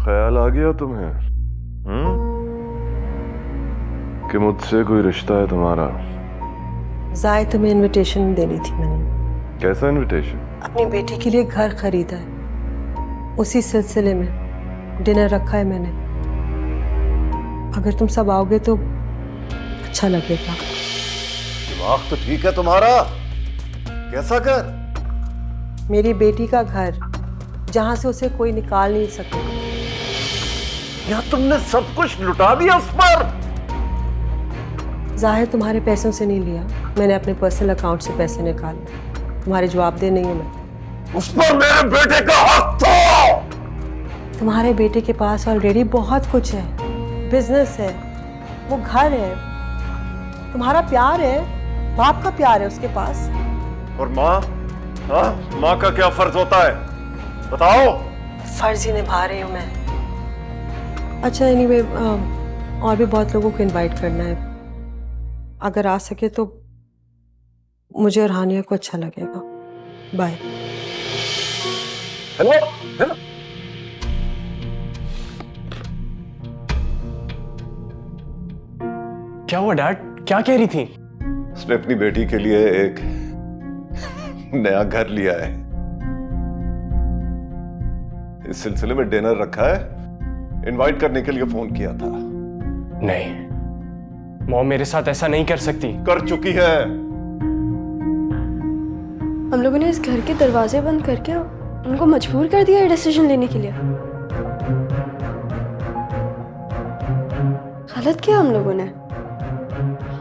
ख्याल आ गया तुम्हें कि मुझसे कोई रिश्ता है तुम्हारा? जाए तुम्हें इनविटेशन देनी थी मैंने। कैसा इनविटेशन? अपनी बेटी के लिए घर खरीदा है, उसी सिलसिले में डिनर रखा है मैंने। अगर तुम सब आओगे तो अच्छा लगेगा। दिमाग तो ठीक है तुम्हारा? कैसा घर? मेरी बेटी का घर, जहां से उसे कोई निकाल नहीं सके। या तुमने सब कुछ लुटा दिया उस पर? जाहिर तुम्हारे पैसों से नहीं लिया, मैंने अपने पर्सनल अकाउंट से पैसे निकाले। तुम्हारे जवाबदेह नहीं हूं मैं। उस पर मेरे बेटे का हक था। तुम्हारे बेटे के पास ऑलरेडी बहुत कुछ है, बिजनेस है, वो घर है, तुम्हारा प्यार है, बाप का प्यार है उसके पास। और माँ? माँ का क्या फर्ज होता है बताओ? फर्ज ही निभा रही हूँ मैं। अच्छा एनीवे, और भी बहुत लोगों को इनवाइट करना है। अगर आ सके तो मुझे और हानिया को अच्छा लगेगा। बाय। Hello hello. क्या हुआ डैड? क्या कह रही थी? उसने अपनी बेटी के लिए एक नया घर लिया है, इस सिलसिले में डिनर रखा है, इनवाइट करने के लिए फोन किया था। नहीं, मॉम मेरे साथ ऐसा नहीं कर सकती। कर चुकी है। हम लोगों ने इस घर के दरवाजे बंद करके उनको मजबूर कर दिया है डिसीजन लेने के लिए। गलत किया हम लोगों ने।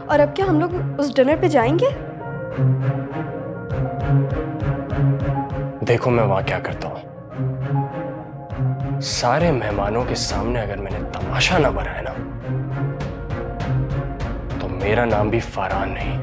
और अब क्या हम लोग उस डिनर पे जाएंगे? देखो मैं वहां क्या करता हूं। सारे मेहमानों के सामने अगर मैंने तमाशा ना बनाया ना, तो मेरा नाम भी फरहान नहीं।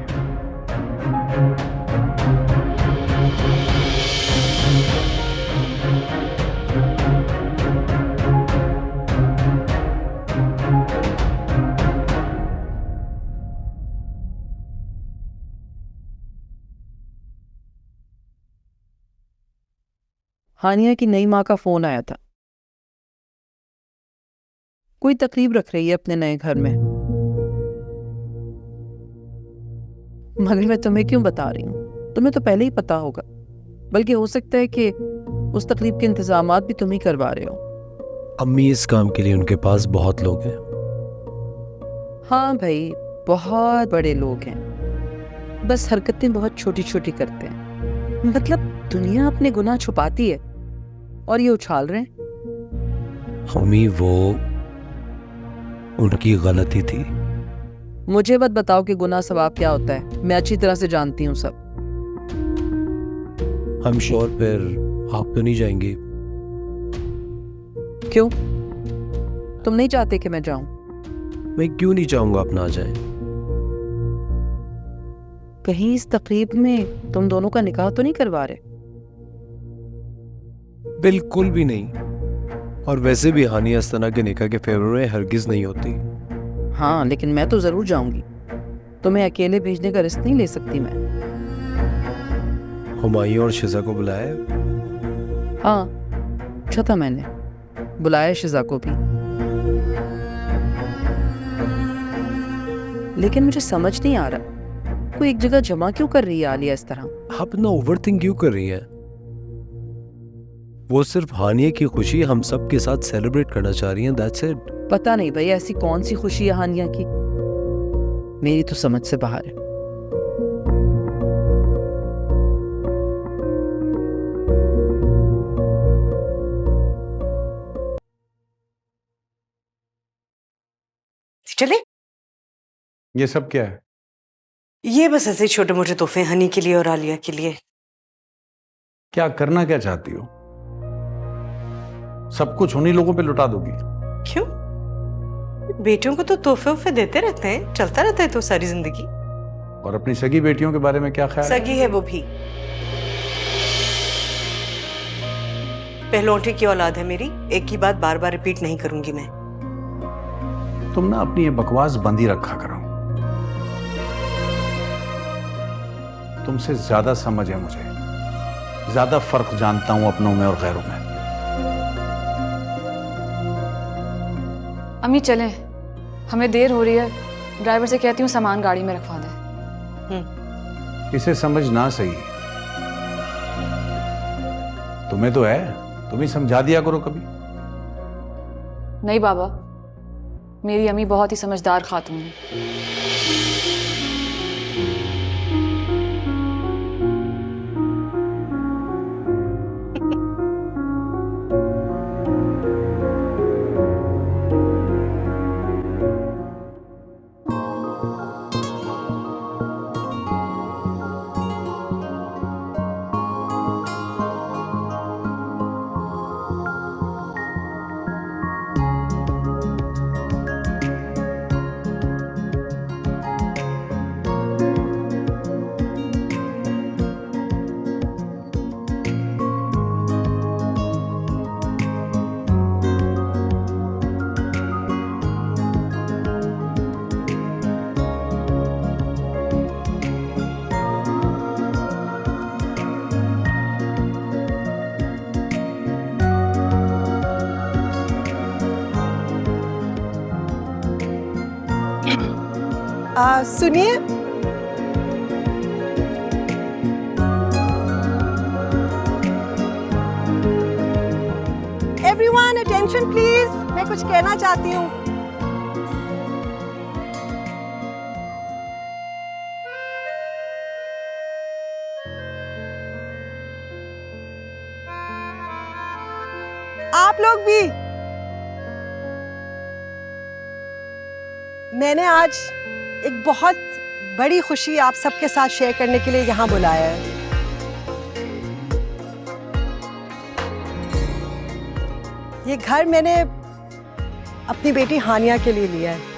हानिया की नई माँ का फोन आया था। कोई तकरीब रख रही है अपने नए घर में। मगर मैं तुम्हें क्यों बता रही हूँ? तुम्हें तो पहले ही पता होगा। बल्कि हो सकता है कि उस तकरीब के इंतजामात भी तुम ही करवा रहे हो। अम्मी, इस काम के लिए उनके पास बहुत लोग हैं। हाँ भाई, बहुत बड़े लोग हैं, बस हरकतें बहुत छोटी छोटी करते हैं। मतलब दुनिया अपने गुनाह छुपाती है और ये उछाल रहे हैं। अम्मी, वो उनकी गलती थी। मुझे मत बताओ कि गुनाह सवाब क्या होता है, मैं अच्छी तरह से जानती हूँ सब। हम श्योर, फिर आप तो नहीं जाएंगी? क्यों? तुम नहीं चाहते कि मैं जाऊं? मैं क्यों नहीं चाहूंगा आप ना जाएं। कहीं इस तकरीब में तुम दोनों का निकाह तो नहीं करवा रहे? बिल्कुल भी नहीं। और वैसे भी हानिया इस तरह के निकाह के फेवर में हरगिज नहीं होती। हाँ, लेकिन मैं तो जरूर जाऊंगी। तुम्हें अकेले भेजने का रिस्क नहीं ले सकती मैं। हुमायूं और शिजा को बुलाया? हाँ, पूछा था मैंने, बुलाया शिजा को भी। लेकिन मुझे समझ नहीं आ रहा, कोई एक जगह जमा क्यों कर रही है आलिया इस तरह? आप ना ओवरथिंक क्यों कर रही हैं? वो सिर्फ हानिया की खुशी हम सब के साथ सेलिब्रेट करना चाह रही हैं, दैट्स इट। पता नहीं भाई, ऐसी कौन सी खुशी है हानिया की, मेरी तो समझ से बाहर है। चले, ये सब क्या है? ये बस ऐसे छोटे मोटे तोहफे हनी के लिए और आलिया के लिए। क्या करना क्या चाहती हो? सब कुछ उन्हीं लोगों पे लुटा दोगी? क्यों? बेटियों को तो तोहफे वोफे देते रहते हैं, चलता रहता है तो सारी जिंदगी। और अपनी सगी बेटियों के बारे में क्या ख्याल है? सगी है वो भी, पहलौठे की औलाद है मेरी। एक ही बात बार बार रिपीट नहीं करूंगी मैं। तुम ना अपनी ये बकवास बंद ही रखा करो। तुमसे ज्यादा समझ है मुझे, ज्यादा फर्क जानता हूं अपनों में और गैरों में। अम्मी चलें, हमें देर हो रही है। ड्राइवर से कहती हूँ सामान गाड़ी में रखवा दे। इसे समझ ना सही, तुम्हें तो है, तुम ही समझा दिया करो कभी। नहीं बाबा, मेरी अम्मी बहुत ही समझदार खातून है। सुनिए, एवरीवन अटेंशन प्लीज, मैं कुछ कहना चाहती हूँ। आप लोग भी, मैंने आज एक बहुत बड़ी खुशी आप सबके साथ शेयर करने के लिए यहाँ बुलाया है। ये घर मैंने अपनी बेटी हानिया के लिए लिया है।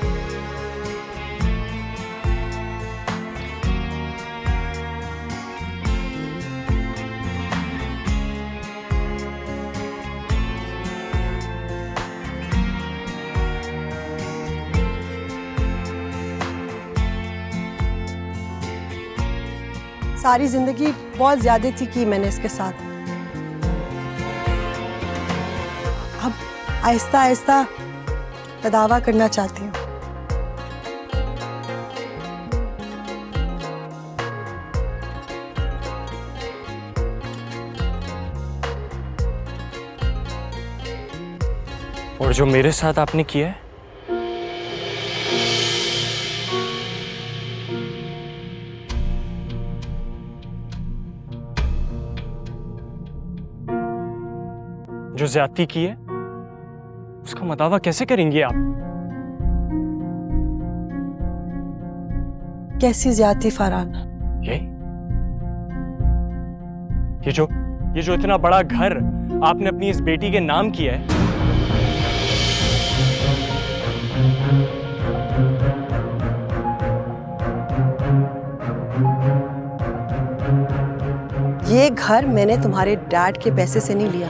सारी जिंदगी बहुत ज्यादती की मैंने इसके साथ। अब आहिस्ता आहिस्ता तदावा करना चाहती हूँ। और जो मेरे साथ आपने किया है, जो ज्यादती की है, उसका मदावा कैसे करेंगी आप? कैसी ज्यादती फरहान? ये जो इतना बड़ा घर आपने अपनी इस बेटी के नाम किया है, ये घर मैंने तुम्हारे डैड के पैसे से नहीं लिया।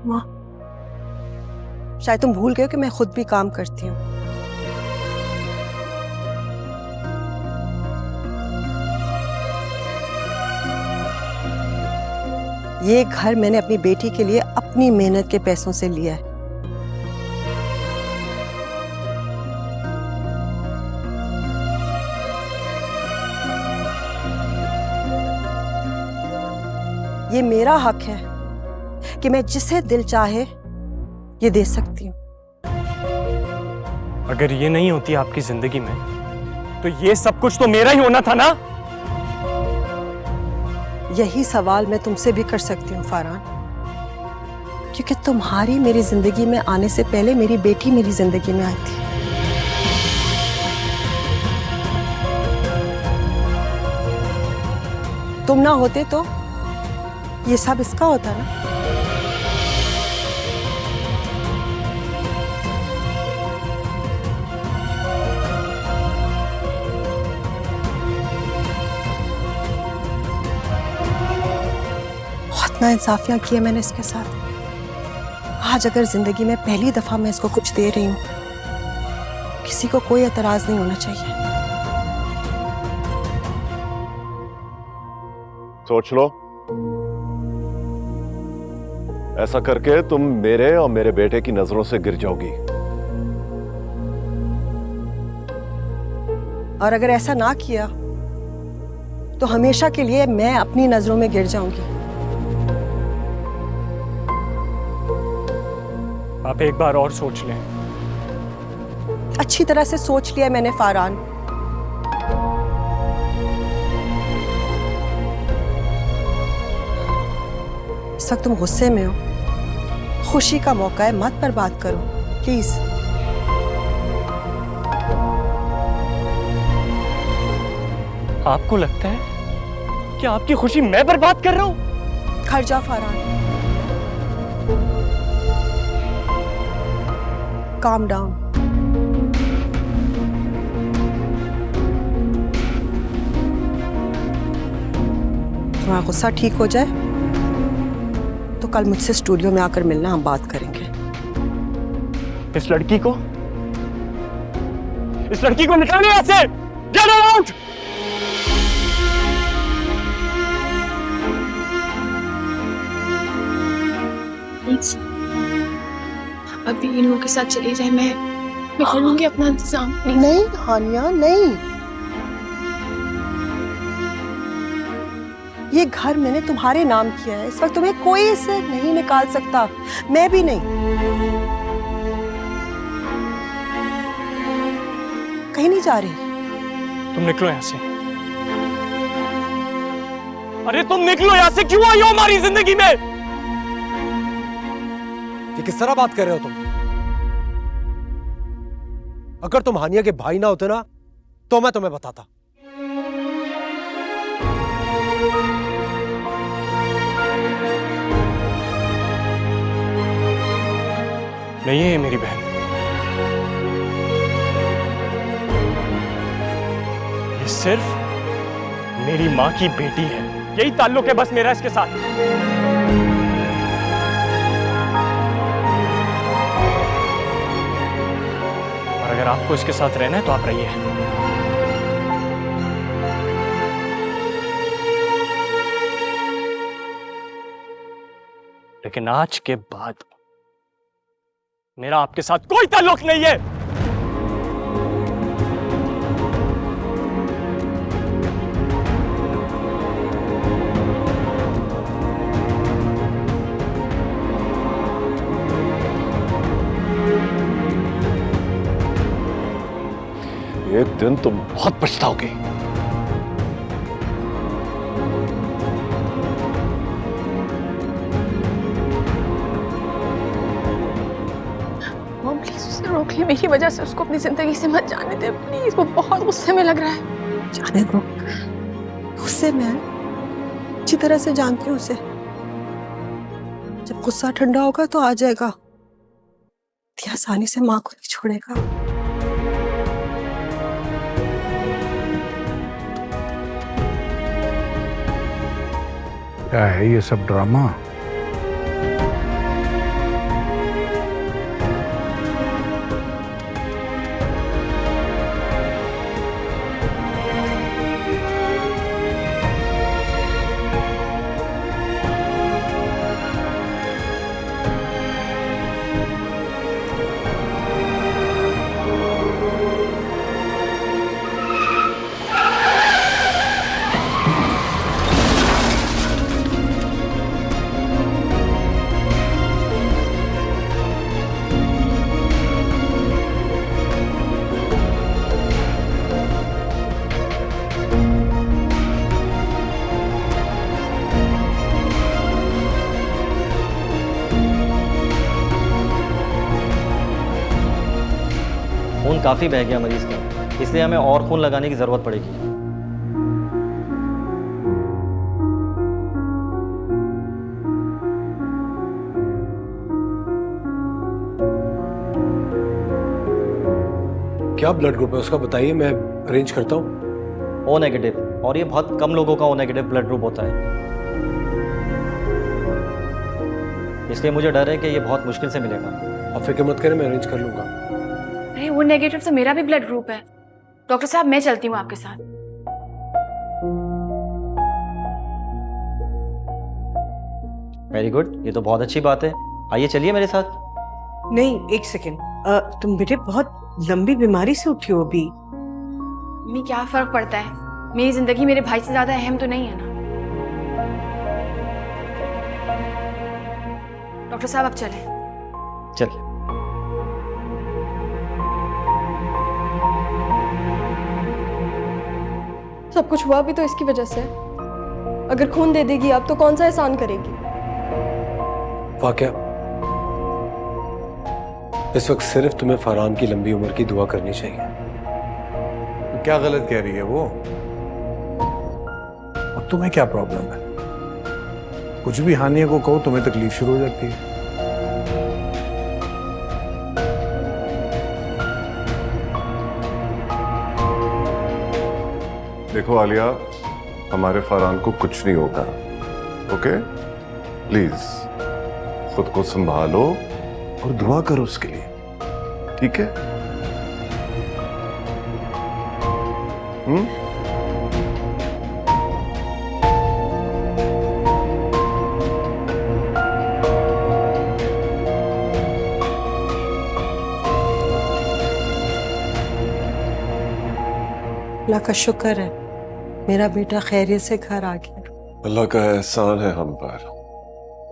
माँ, शायद तुम भूल गए हो कि मैं खुद भी काम करती हूँ। ये घर मैंने अपनी बेटी के लिए अपनी मेहनत के पैसों से लिया है। ये मेरा हक है कि मैं जिसे दिल चाहे ये दे सकती हूँ। अगर ये नहीं होती आपकी जिंदगी में, तो ये सब कुछ तो मेरा ही होना था ना? यही सवाल मैं तुमसे भी कर सकती हूँ फरहान, क्योंकि तुम्हारी मेरी जिंदगी में आने से पहले मेरी बेटी मेरी जिंदगी में आई थी। तुम ना होते तो ये सब इसका होता ना। बहुत नाइंसाफियां की है मैंने इसके साथ। आज अगर जिंदगी में पहली दफा मैं इसको कुछ दे रही हूं, किसी को कोई एतराज नहीं होना चाहिए। सोच लो, ऐसा करके तुम मेरे और मेरे बेटे की नजरों से गिर जाओगी। और अगर ऐसा ना किया तो हमेशा के लिए मैं अपनी नजरों में गिर जाऊंगी। आप एक बार और सोच लें। अच्छी तरह से सोच लिया मैंने फारान। इस वक्त तुम गुस्से में हो, खुशी का मौका है, मत बर्बाद करो प्लीज। आपको लगता है कि आपकी खुशी मैं बर्बाद कर रहा हूं? घर जा फारान, काम डाउन। तुम्हारा गुस्सा ठीक हो जाए तो कल मुझसे स्टूडियो में आकर मिलना, हम बात करेंगे। इस लड़की को निकालिए ऐसे। Get out. प्लीज अभी इन लोगों के साथ चली जाए। मैं कर लूंगी अपना इंतजाम। नहीं हानिया, नहीं। ये घर मैंने तुम्हारे नाम किया है। इस वक्त तुम्हें कोई इसे नहीं निकाल सकता, मैं भी नहीं। कहीं नहीं जा रही। तुम निकलो यहां से। अरे तुम निकलो यहां से। क्यों आई हो हमारी जिंदगी में? ये किस तरह बात कर रहे हो तुम? अगर तुम हानिया के भाई ना होते ना तो मैं तुम्हें बताता। नहीं है ये मेरी बहन। ये सिर्फ मेरी मां की बेटी है। यही ताल्लुक है बस मेरा इसके साथ। और अगर आपको इसके साथ रहना है तो आप रहिए। लेकिन आज के बाद मेरा आपके साथ कोई ताल्लुक नहीं है। एक दिन तुम बहुत पछताओगे। मॉम प्लीज उसे रोक ले। मेरी वजह से उसको अपनी जिंदगी से मत जाने दे प्लीज। वो बहुत गुस्से में लग रहा है। जाने दो। गुस्से में है, अच्छी तरह से जानती हूँ उसे। जब गुस्सा ठंडा होगा तो आ जाएगा। इतनी आसानी से माँ को नहीं छोड़ेगा। क्या है ये सब ड्रामा? खून काफ़ी बह गया मरीज का, इसलिए हमें और खून लगाने की ज़रूरत पड़ेगी। क्या ब्लड ग्रुप है उसका बताइए, मैं अरेंज करता हूँ। ओ नेगेटिव, और ये बहुत कम लोगों का ओ नेगेटिव ब्लड ग्रुप होता है, इसलिए मुझे डर है कि ये बहुत मुश्किल से मिलेगा। आप फिक्र मत करें, मैं अरेंज कर लूंगा। अरे वो नेगेटिव से मेरा भी ब्लड ग्रुप है। डॉक्टर साहब मैं चलती हूँ आपके साथ। वेरी गुड, ये तो बहुत अच्छी बात है। आइए चलिए मेरे साथ। नहीं, एक सेकेंड, तुम बेटे बहुत लंबी बीमारी से उठी हो अभी। मम्मी क्या फर्क पड़ता है, मेरी जिंदगी मेरे भाई से ज्यादा अहम तो नहीं है ना। डॉक्टर साहब अब चलें। चल। सब कुछ हुआ भी तो इसकी वजह से। अगर खून दे देगी अब तो कौन सा एहसान करेगी। वाकया इस वक्त सिर्फ तुम्हें फरहान की लंबी उम्र की दुआ करनी चाहिए। तो क्या गलत कह रही है वो? और तुम्हें क्या प्रॉब्लम है? कुछ भी हानिया को कहो तुम्हें तकलीफ शुरू हो जाती है। देखो आलिया, हमारे फरहान को कुछ नहीं होगा। ओके, प्लीज खुद को संभालो और दुआ करो उसके लिए, ठीक है? अल्लाह का शुक्र है मेरा बेटा खैरियत से घर आ गया। अल्लाह का एहसान है हम पर।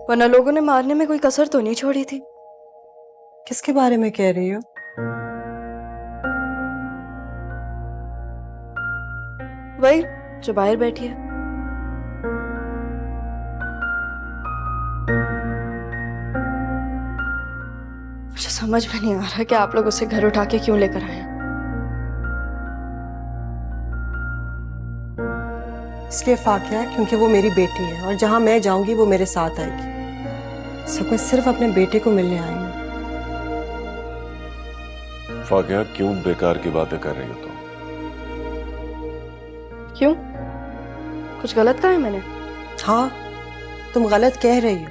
वरना लोगों ने मारने में कोई कसर तो नहीं छोड़ी थी। किसके बारे में कह रही हो? वही जो बाहर बैठी है। मुझे समझ में नहीं आ रहा कि आप लोग उसे घर उठा के क्यों लेकर आए हैं। इसलिए फाकिया क्योंकि वो मेरी बेटी है और जहां मैं जाऊंगी वो मेरे साथ आएगी। सब कुछ सिर्फ अपने बेटे को मिलने आई हूं। फाकिया क्यों बेकार की बातें कर रही हो तुम? क्यों? कुछ गलत कहा है मैंने? हाँ, तुम गलत कह रही हो।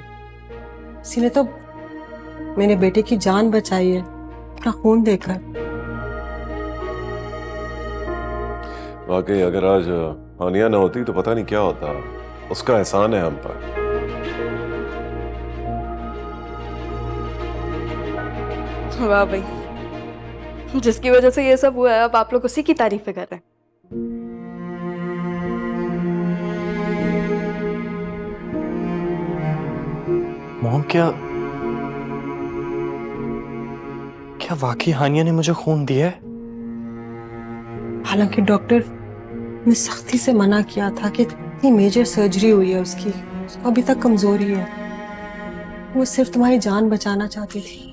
किसी ने तो मेरे बेटे की जान बचाई है अपना खून देकर। वाकई अगर आज हानिया ना होती तो पता नहीं क्या होता। उसका एहसान है हम पर। वाह भाई, जिसकी वजह से ये सब हुआ है अब आप लोग उसी की तारीफें कर रहे हैं। मॉम, क्या वाकई हानिया ने मुझे खून दिया है? हालांकि डॉक्टर ने सख्ती से मना किया था कि इतनी मेजर सर्जरी हुई है उसको अभी तक कमजोरी है। वो सिर्फ तुम्हारी जान बचाना चाहती थी।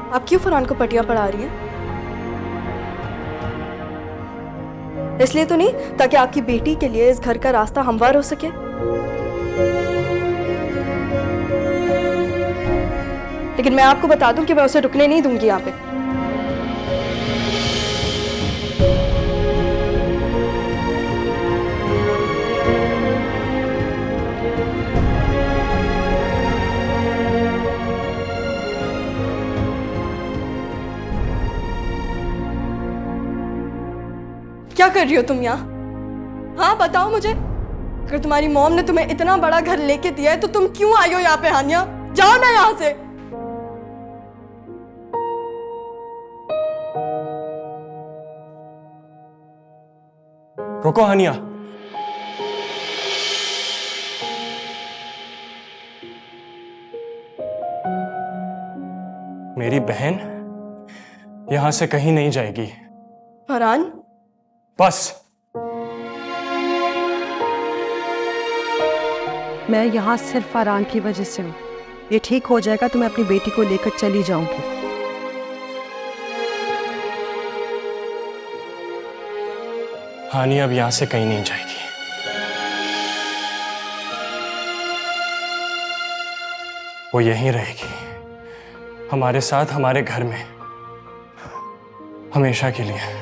आप क्यों फरहान को पटिया पढ़ा रही हैं? इसलिए तो नहीं ताकि आपकी बेटी के लिए इस घर का रास्ता हमवार हो सके। लेकिन मैं आपको बता दूं कि मैं उसे रुकने नहीं दूंगी यहाँ पे। क्या कर रही हो तुम यहाँ? हाँ बताओ मुझे। अगर तुम्हारी मॉम ने तुम्हें इतना बड़ा घर लेके दिया है तो तुम क्यों आई हो यहाँ पे? हानिया, जाओ ना यहाँ से। रुको हानिया, मेरी बहन यहां से कहीं नहीं जाएगी। फरहान, बस। मैं यहाँ सिर्फ फरहान की वजह से हूँ। ये ठीक हो जाएगा तो मैं अपनी बेटी को लेकर चली जाऊंगी। हानिया अब यहां से कहीं नहीं जाएगी। वो यहीं रहेगी, हमारे साथ, हमारे घर में, हमेशा के लिए।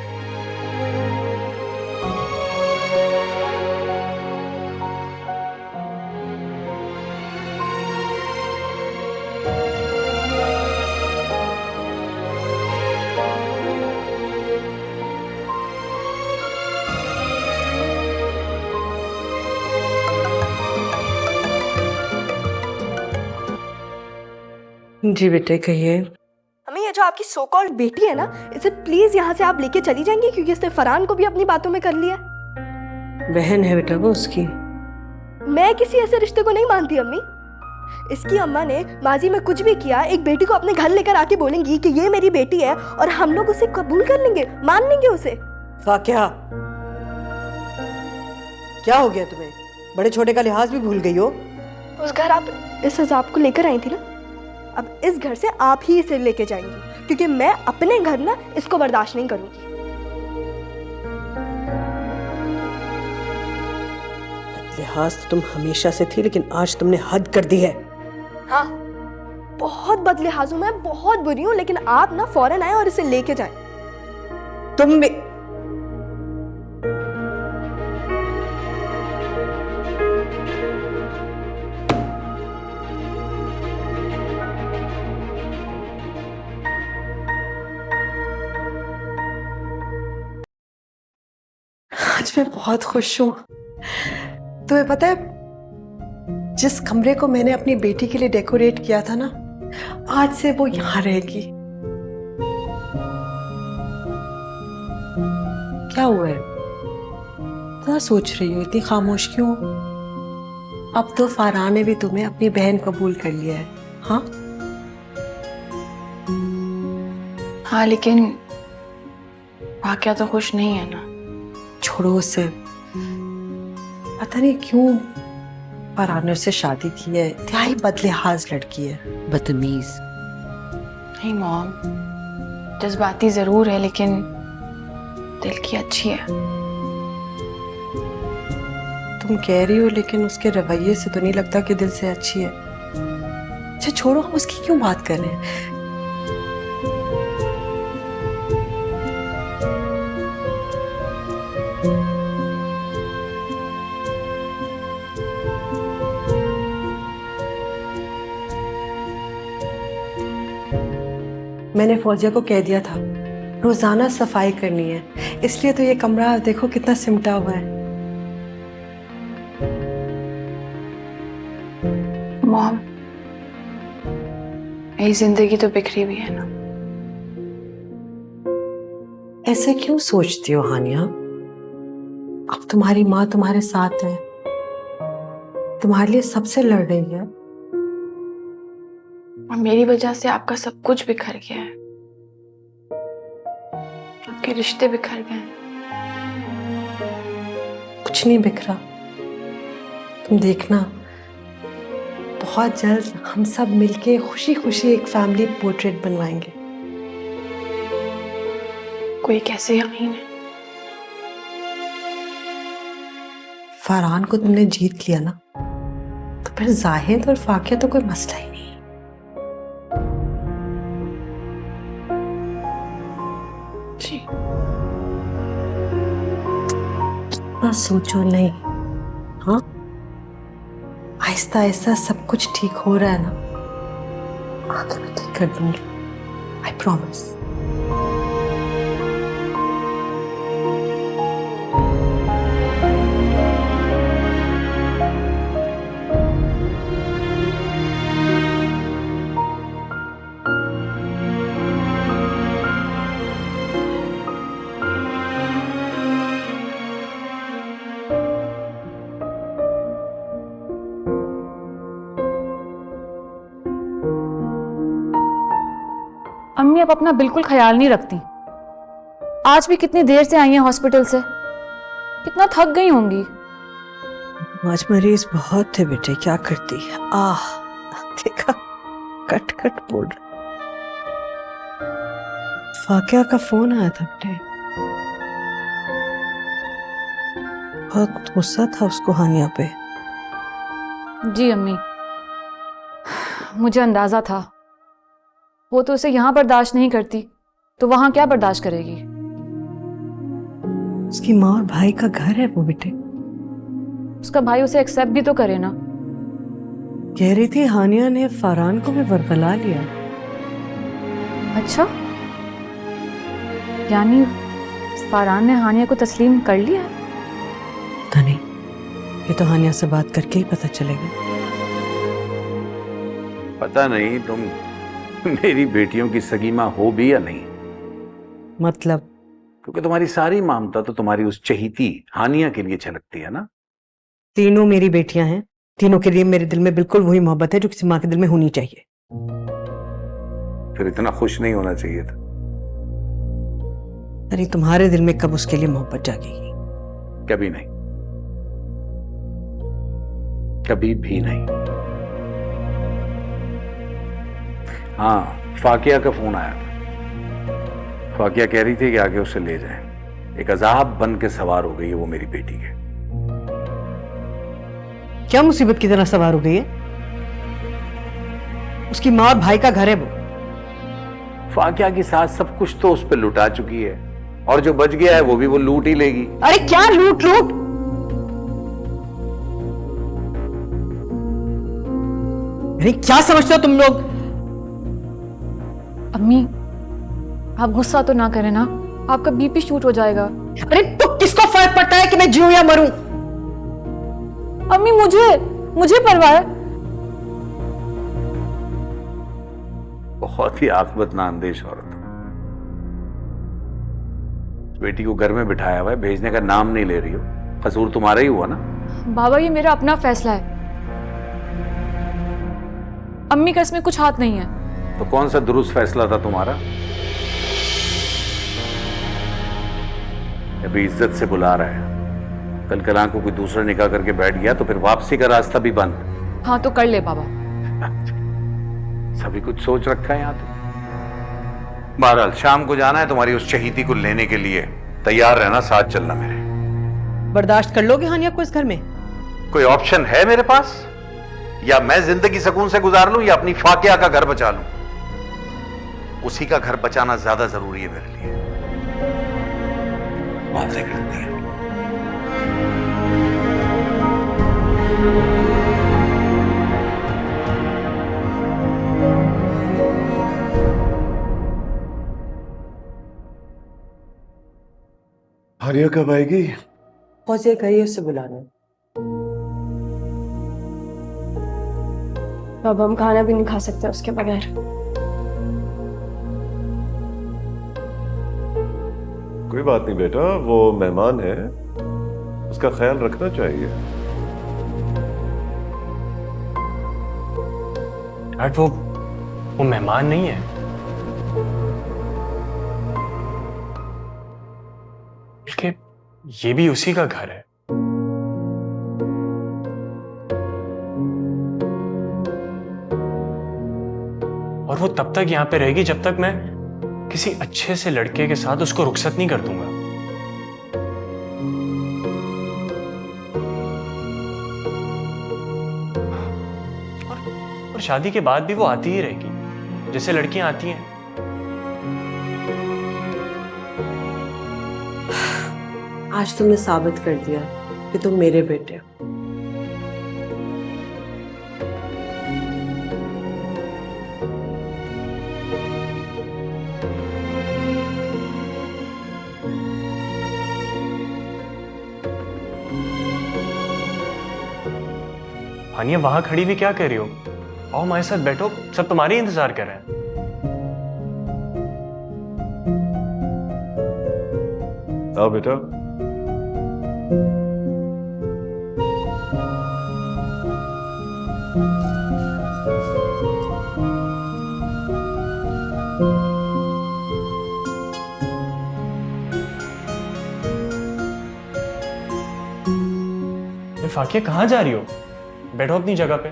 जी बेटे कहिए। अम्मी ये जो आपकी सो कॉल्ड बेटी है ना, इसे प्लीज यहाँ से आप लेके चली जाएंगी, क्योंकि इसने फरहान को भी अपनी बातों में कर लिया है। बहन है बेटा वो उसकी। मैं किसी ऐसे रिश्ते को नहीं मानती अम्मी। इसकी अम्मा ने माजी में कुछ भी किया, एक बेटी को अपने घर लेकर आके बोलेंगी कि ये मेरी बेटी है और हम लोग उसे कबूल कर लेंगे, मान लेंगे उसे। वाकया क्या हो गया तुम्हें? बड़े छोटे का लिहाज भी भूल गई हो। उस घर आप इस हिसाब को लेकर आई थी ना, अब इस घर से आप ही इसे लेके जाएंगी, क्योंकि मैं अपने घर ना इसको बर्दाश्त नहीं करूंगी। लिहाज तो तुम हमेशा से थी, लेकिन आज तुमने हद कर दी है। हाँ, बहुत बदलिहाज हूं मैं, बहुत बुरी हूं, लेकिन आप ना फौरन आए और इसे लेके जाएं। तुम भी आज मैं बहुत खुश हूँ। तुम्हें पता है जिस कमरे को मैंने अपनी बेटी के लिए डेकोरेट किया था ना, आज से वो यहाँ रहेगी। क्या हुआ है? क्या सोच रही हो? इतनी खामोश क्यों? अब तो फरहान ने भी तुम्हें अपनी बहन कबूल कर लिया है। हाँ हाँ, लेकिन वाकया तो खुश नहीं है ना। छोड़ो उसे। पता नहीं क्यों फरहान ने उससे शादी की है। इंतहाई बदलिहाज लड़की है, बदतमीज। नहीं मॉम, जज्बाती जरूर है लेकिन दिल की अच्छी है। तुम कह रही हो, लेकिन उसके रवैये से तो नहीं लगता कि दिल से अच्छी है। अच्छा छोड़ो, हम उसकी क्यों बात कर रहे हैं। मैंने फौजिया को कह दिया था रोजाना सफाई करनी है, इसलिए तो ये कमरा देखो कितना सिमटा हुआ है। मॉम, मेरी जिंदगी तो बिखरी हुई है ना। ऐसे क्यों सोचती हो हानिया? अब तुम्हारी माँ तुम्हारे साथ है, तुम्हारे लिए सबसे लड़ रही है। और मेरी वजह से आपका सब कुछ बिखर गया है, आपके रिश्ते बिखर गए। कुछ नहीं बिखरा, तुम देखना बहुत जल्द हम सब मिलके खुशी खुशी एक फैमिली पोर्ट्रेट बनवाएंगे। कोई कैसे यकीन है? फरहान को तुमने जीत लिया ना, तो फिर जाहिद और फाकिया तो कोई मसला ही नहीं। जी बस सोचो नहीं। हाँ, आहिस्ता आहिस्ता सब कुछ ठीक हो रहा है ना, आगे मैं ठीक कर दूंगी, आई प्रॉमिस। अम्मी अब अपना बिल्कुल ख्याल नहीं रखती। आज भी कितनी देर से आई हैं हॉस्पिटल से, कितना थक गई होंगी। आज मरीज बहुत थे बेटे, क्या करती। आह देखा, कट कट बोल रहा। फाकिया का फोन आया था बेटे, बहुत गुस्सा था उसको हानिया पे। जी अम्मी, मुझे अंदाजा था। वो तो उसे यहाँ बर्दाश्त नहीं करती, तो वहां क्या बर्दाश्त करेगी। उसकी माँ और भाई का घर है वो बेटे। उसका भाई उसे एक्सेप्ट भी तो करे ना। कह रही थी हानिया ने फरहान को भी वरगला लिया। अच्छा, यानी फरहान ने हानिया को तस्लीम कर लिया है? पता नहीं, ये तो हानिया से बात करके ही पता चलेगा। पता नहीं, तुम मेरी बेटियों की सगी माँ हो भी या नहीं, मतलब क्योंकि तुम्हारी सारी ममता तो तुम्हारी उस चहीती हानिया के लिए छलकती है ना। तीनों मेरी बेटियां हैं, तीनों के लिए मेरे दिल में बिल्कुल वही मोहब्बत है जो किसी माँ के दिल में होनी चाहिए। फिर इतना खुश नहीं होना चाहिए था। अरे तुम्हारे दिल में कब उसके लिए मोहब्बत जागेगी? कभी नहीं, कभी भी नहीं। हाँ, फाकिया का फोन आया था। फाकिया कह रही थी कि आगे उसे ले जाएं। एक अजाब बन के सवार हो गई है वो मेरी बेटी के। क्या मुसीबत की तरह सवार हो गई है? उसकी माँ और भाई का घर है वो। फाकिया की सास सब कुछ तो उस पर लुटा चुकी है, और जो बच गया है वो भी वो लूट ही लेगी। अरे क्या लूट लूट? अरे क्या समझते हो तुम लोग? अम्मी, आप गुस्सा तो ना करें ना, आपका बीपी शूट हो जाएगा। अरे तो किसको फर्क पड़ता है कि मैं जीऊं या मरूं? अम्मी, मुझे परवाह है। बहुत ही आखबत नाअंदेश औरत। बेटी को घर में बिठाया हुआ है, भेजने का नाम नहीं ले रही हो। कसूर तुम्हारा ही हुआ ना। बाबा, ये मेरा अपना फैसला है, अम्मी का इसमें कुछ हाथ नहीं है। तो कौन सा दुरुस्त फैसला था तुम्हारा? अभी इज्जत से बुला रहा है, कल कलां को कोई दूसरा निकाह करके बैठ गया तो फिर वापसी का रास्ता भी बंद। हाँ तो कर ले बाबा। सभी कुछ सोच रखा है यहाँ तो। बहरहाल शाम को जाना है तुम्हारी उस शहीदी को लेने के लिए। तैयार रहना, साथ चलना मेरे। बर्दाश्त कर लोगे हानिया को इस घर में? कोई ऑप्शन है मेरे पास? या मैं जिंदगी सुकून से गुजार लूं या अपनी फाकिया का घर बचा लूं? उसी का घर बचाना ज्यादा जरूरी है मेरे लिए। बातें करती है। हानिया कब आएगी? फौजिया कहिए उससे बुलाना। अब हम खाना भी नहीं खा सकते उसके बगैर। कोई बात नहीं बेटा, वो मेहमान है, उसका ख्याल रखना चाहिए। डैड, वो मेहमान नहीं है, बल्कि ये भी उसी का घर है। और वो तब तक यहां पे रहेगी जब तक मैं किसी अच्छे से लड़के के साथ उसको रुखसत नहीं कर दूंगा। और शादी के बाद भी वो आती ही रहेगी जैसे लड़कियां आती हैं। आज तुमने साबित कर दिया कि तुम मेरे बेटे हो। हानिया, वहां खड़ी भी क्या कर रही हो? आओ हमारे साथ बैठो, सब तुम्हारे ही इंतजार कर रहे हैं। आओ बेटा। फाकिया, कहाँ जा रही हो? बैठो अपनी जगह पे,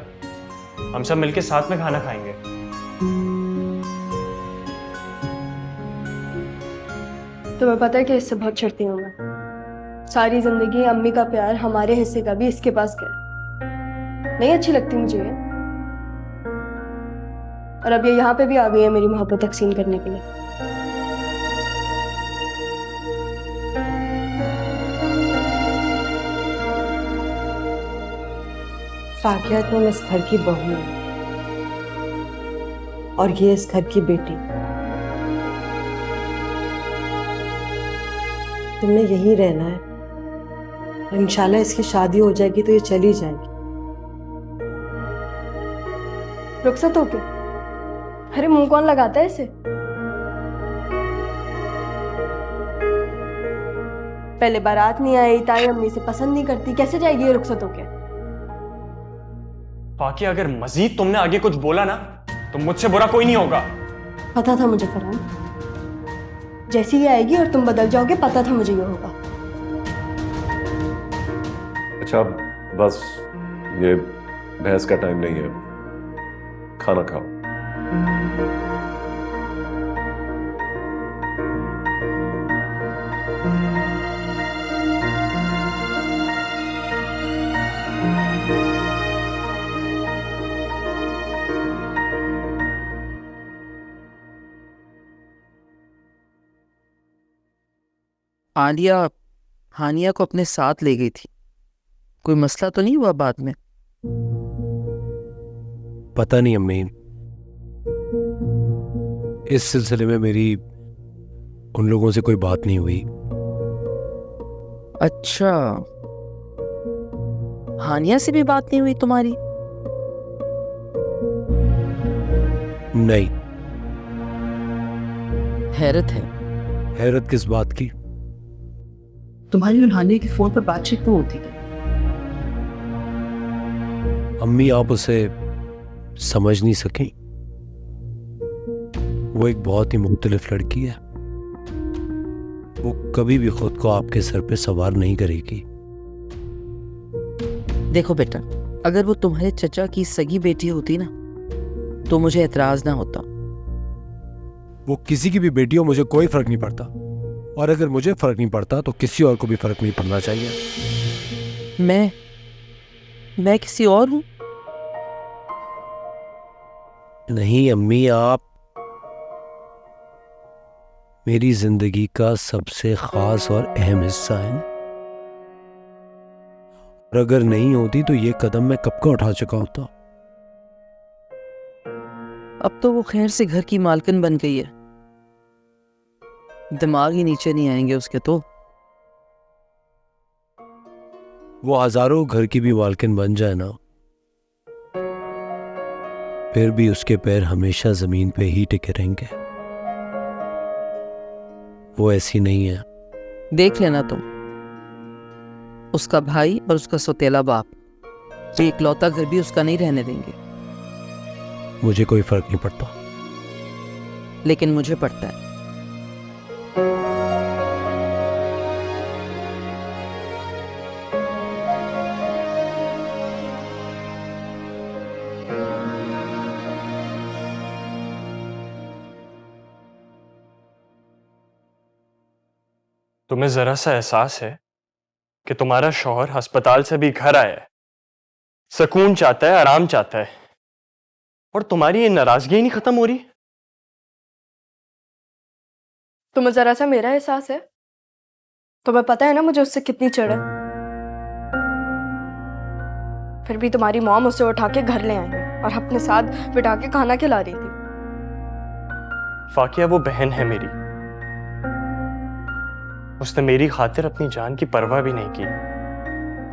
हम सब मिलके साथ में खाना खाएंगे। तुम्हें पता है कि इससे बहुत चिढ़ती हूँ मैं। सारी जिंदगी अम्मी का प्यार, हमारे हिस्से का भी इसके पास गया। नहीं अच्छी लगती मुझे ये। और अब ये यहाँ पे भी आ गई है मेरी मोहब्बत तकसीम करने के लिए। फाकिया, तुम इस घर की बहू हो और ये इस घर की बेटी। तुमने यहीं रहना है। इंशाल्लाह इसकी शादी हो जाएगी तो ये चली जाएगी। रुखसत हो के अरे मुंह कौन लगाता है इसे? पहले बारात नहीं आई, ताई अम्मी से पसंद नहीं करती, कैसे जाएगी ये रुखसत होके? बाकी अगर मजीद तुमने आगे कुछ बोला ना तो मुझसे बुरा कोई नहीं होगा। पता था मुझे फरहान, जैसी ये आएगी और तुम बदल जाओगे, पता था मुझे ये होगा। अच्छा बस, ये बहस का टाइम नहीं है, खाना खाओ। आलिया हानिया को अपने साथ ले गई थी, कोई मसला तो नहीं हुआ बाद में? पता नहीं अम्मी, इस सिलसिले में मेरी उन लोगों से कोई बात नहीं हुई। अच्छा, हानिया से भी बात नहीं हुई तुम्हारी? नहीं। हैरत है। हैरत किस बात की? तुम्हारी और हानिया की फोन पर बातचीत क्यों होती है? अम्मी आप उसे समझ नहीं सकें, वो एक बहुत ही मुख्तलिफ लड़की है। वो कभी भी खुद को आपके सर पे सवार नहीं करेगी। देखो बेटा, अगर वो तुम्हारे चचा की सगी बेटी होती ना तो मुझे एतराज ना होता। वो किसी की भी बेटी हो, मुझे कोई फर्क नहीं पड़ता, और अगर मुझे फर्क नहीं पड़ता तो किसी और को भी फर्क नहीं पड़ना चाहिए। मैं किसी और हूं? नहीं अम्मी, आप मेरी जिंदगी का सबसे खास और अहम हिस्सा हैं, और अगर नहीं होती तो ये कदम मैं कब का उठा चुका होता। अब तो वो खैर से घर की मालकिन बन गई है, दिमाग ही नीचे नहीं आएंगे उसके तो। वो हजारों घर की भी मालकिन बन जाए ना, फिर भी उसके पैर हमेशा जमीन पे ही टिके रहेंगे। वो ऐसी नहीं है। देख लेना तुम, उसका भाई और उसका सौतेला बाप तो इकलौता घर भी उसका नहीं रहने देंगे। मुझे कोई फर्क नहीं पड़ता। लेकिन मुझे पड़ता है। तुम्हें जरा सा एहसास है कि तुम्हारा शौहर अस्पताल से भी घर आया है, सुकून चाहता है, आराम चाहता है, और तुम्हारी ये नाराजगी ही नहीं खत्म हो रही? तुम्हें जरा सा मेरा एहसास है? तुम्हें पता है ना मुझे उससे कितनी चिढ़ है, फिर भी तुम्हारी मॉम उसे उठा के घर ले आई है और अपने साथ बिठा के खाना खिला रही थी। फाकिया वो बहन है मेरी, उसने मेरी खातिर अपनी जान की परवाह भी नहीं की।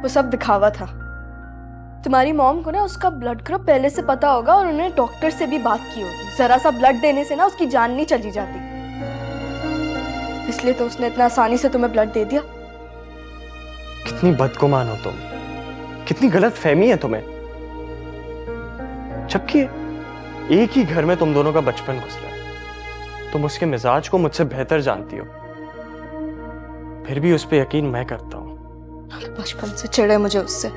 वो सब दिखावा था। तुम्हारी मॉम को ना उसका ब्लड ग्रुप पहले से पता होगा और उन्होंने डॉक्टर से भी बात की होगी। जरा सा ब्लड देने से ना उसकी जान नहीं चली जाती, इसलिए तो उसने इतना आसानी से तुम्हें ब्लड दे दिया। कितनी बदगुमान हो तुम, कितनी गलत फहमी है तुम्हें। जबकि एक ही घर में तुम दोनों का बचपन गुजरा है, तुम उसके मिजाज को मुझसे बेहतर जानती हो, फिर भी उस पर यकीन मैं करता हूं। बचपन से चिढ़े मुझे उससे।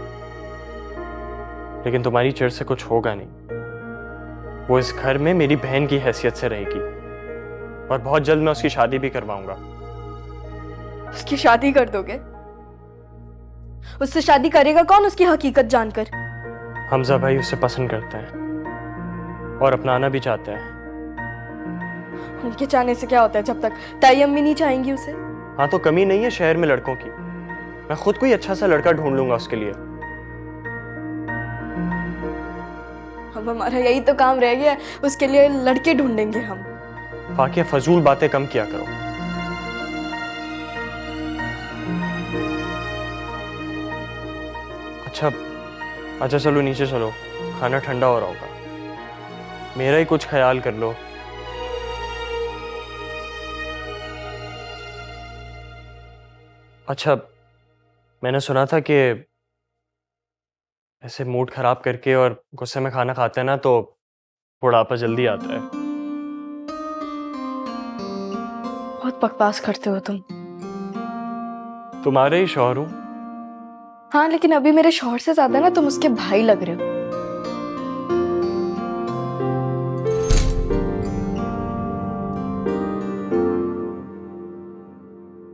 लेकिन तुम्हारी चिढ़ से कुछ होगा नहीं। वो इस घर में मेरी बहन की हैसियत से रहेगी, और बहुत जल्द मैं उसकी शादी भी करवाऊंगा। उसकी शादी कर दोगे? उससे शादी करेगा कौन उसकी हकीकत जानकर? हमजा भाई उसे पसंद करता है और अपनाना भी चाहता है। उनके चाहने से क्या होता है जब तक ताई अम्मी नहीं चाहेंगी उसे? हाँ तो कमी नहीं है शहर में लड़कों की, मैं खुद कोई अच्छा सा लड़का ढूंढ लूंगा उसके लिए। अब हमारा यही तो काम रह गया है, उसके लिए लड़के ढूंढेंगे हम। फाकिया फजूल बातें कम किया करो। अच्छा चलो नीचे चलो, खाना ठंडा हो रहा होगा। मेरा ही कुछ ख्याल कर लो। अच्छा, मैंने सुना था कि ऐसे मूड खराब करके और गुस्से में खाना खाते हैं ना तो बुढ़ापा जल्दी आता है। बहुत बकवास करते हो तुम। तुम्हारे ही शौहर हूं। हाँ, लेकिन अभी मेरे शौहर से ज्यादा ना तुम उसके भाई लग रहे हो।